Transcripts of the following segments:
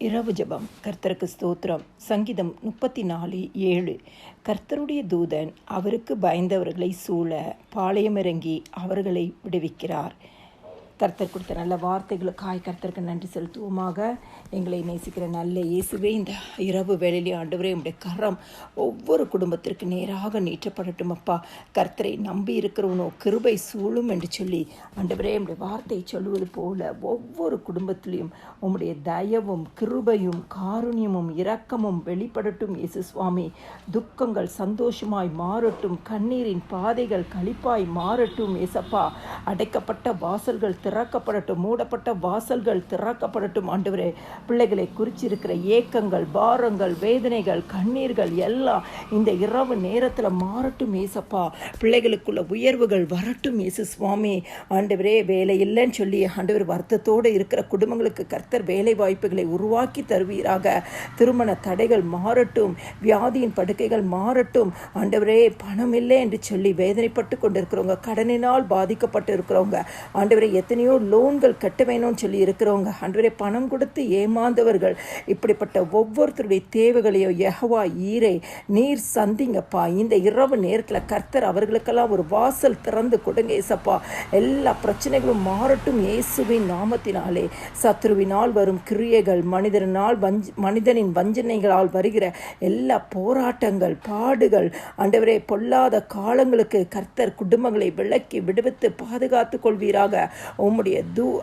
இரவு ஜெபம். கர்த்தருக்கு ஸ்தோத்திரம். சங்கீதம் 34:7. கர்த்தருடைய தூதன் அவருக்கு பயந்தவர்களை சூழ பாளையமிறங்கி அவர்களை விடுவிக்கிறார். கர்த்தர் கொடுத்த நல்ல வார்த்தைகளுக்காய் கர்த்தருக்கு நன்றி செலுத்துவோமாக. எங்களை நேசிக்கிற நல்ல இயேசுவே, இந்த இரவு வேளையிலே ஆண்டவரே, உடைய கரம் ஒவ்வொரு குடும்பத்திற்கு நேராக நீட்டப்படட்டும் அப்பா. கர்த்தரை நம்பி இருக்கிறவனோ கிருபை சூழும் என்று சொல்லி ஆண்டவரே, உடைய வார்த்தையை சொல்லுவது போல ஒவ்வொரு குடும்பத்திலையும் உம்முடைய தயவும் கிருபையும் காருண்யமும் இரக்கமும் வெளிப்படட்டும் இயேசு சுவாமி. துக்கங்கள் சந்தோஷமாய் மாறட்டும், கண்ணீரின் பாதைகள் களிப்பாய் மாறட்டும் ஏசப்பா. அடைக்கப்பட்ட வாசல்கள் திறக்கப்படட்டும், மூடப்பட்ட வாசல்கள் திறக்கப்படட்டும் ஆண்டவரே. பிள்ளைகளை குறிச்சிருக்கிற ஏக்கங்கள், பாரங்கள், வேதனைகள், கண்ணீர்கள் எல்லாம் இந்த இரவு நேரத்தில் மாறட்டும் ஏசப்பா. பிள்ளைகளுக்குள்ள உயர்வுகள் வரட்டும் இயேசு சுவாமி. ஆண்டவரே, வேலை இல்லைன்னு சொல்லி ஆண்டவர் வருத்தத்தோடு இருக்கிற குடும்பங்களுக்கு கர்த்தர் வேலை வாய்ப்புகளை உருவாக்கி தருவீராக. திருமண தடைகள் மாறட்டும், வியாதியின் படுக்கைகள் மாறட்டும் ஆண்டவரே. பணம் இல்லை என்று சொல்லி வேதனைப்பட்டு கொண்டிருக்கிறவங்க, கடனினால் பாதிக்கப்பட்டு இருக்கிறவங்க ஆண்டவரே, எத்தனையோ லோன்கள் கட்ட வேணும்னு சொல்லி இருக்கிறவங்க ஆண்டவரே, பணம் கொடுத்து ஏமாந்தவர்கள், இப்படிப்பட்ட ஒவ்வொருத்தருடைய தேவைகளையும் யெகோவா ஈரே நீர் சந்திங்கப்பா. இந்த இரவு நேரத்தில் கர்த்தர் அவர்களுக்கெல்லாம் ஒரு வாசல் திறந்து கொடுங்க ஏசப்பா. எல்லா பிரச்சனைகளும் மாறட்டும் இயேசுவின் நாமத்தினாலே. சத்ருவினால் வரும் கிரியைகள், மனிதனின் வஞ்சனைகளால் வருகிற எல்லா போராட்டங்கள், பாடுகள் ஆண்டவரே, பொல்லாத காலங்களுக்கு கர்த்தர் குடும்பங்களை விலக்கி விடுவித்து பாதுகாத்து கொள்வீராக. உம்முடைய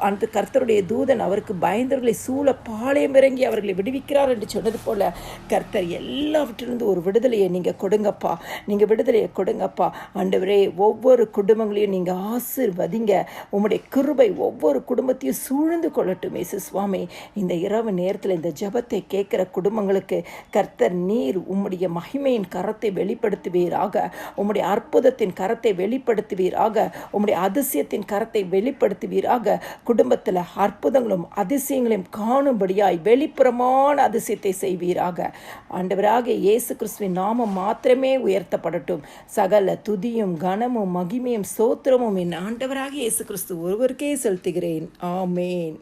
அந்த கர்த்தருடைய தூதன் அவருக்கு பயந்தவர்களை சூழ பாளையம் இறங்கி அவர்களை விடுவிக்கிறார் என்று சொன்னது போல கர்த்தர் எல்லாவற்றிலிருந்து ஒரு விடுதலையை நீங்கள் கொடுங்கப்பா. நீங்கள் விடுதலையை கொடுங்கப்பா ஆண்டவரே. ஒவ்வொரு குடும்பங்களையும் நீங்கள் ஆசீர்வதிங்க. உம்முடைய கிருபை ஒவ்வொரு குடும்பத்தையும் சூழ்ந்து கொள்ளட்டும் இயேசு சுவாமி. இந்த இரவு நேரத்தில் இந்த ஜெபத்தை கேட்கிற குடும்பங்களுக்கு கர்த்தர் நீர் உம்முடைய மகிமையின் கரத்தை வெளிப்படுத்துவீராக. உம்முடைய அற்புதத்தின் கரத்தை வெளிப்படுத்துவீராக. உம்முடைய அதிசயத்தின் கரத்தை வெளிப்படுத்துவீராக. குடும்பத்தில் அற்புதங்களும் அதிசயங்களையும் காணும்படியாய் வெளிப்புறமான அதிசயத்தை செய்வீராக. ஆண்டவராக இயேசு கிறிஸ்துவின் நாமம் மாத்திரமே உயர்த்தப்படட்டும். சகல துதியும் கனமும் மகிமையும் ஸ்தோத்திரமும் என் ஆண்டவராக இயேசு கிறிஸ்து ஒருவருக்கே செலுத்துகிறேன். ஆமேன்.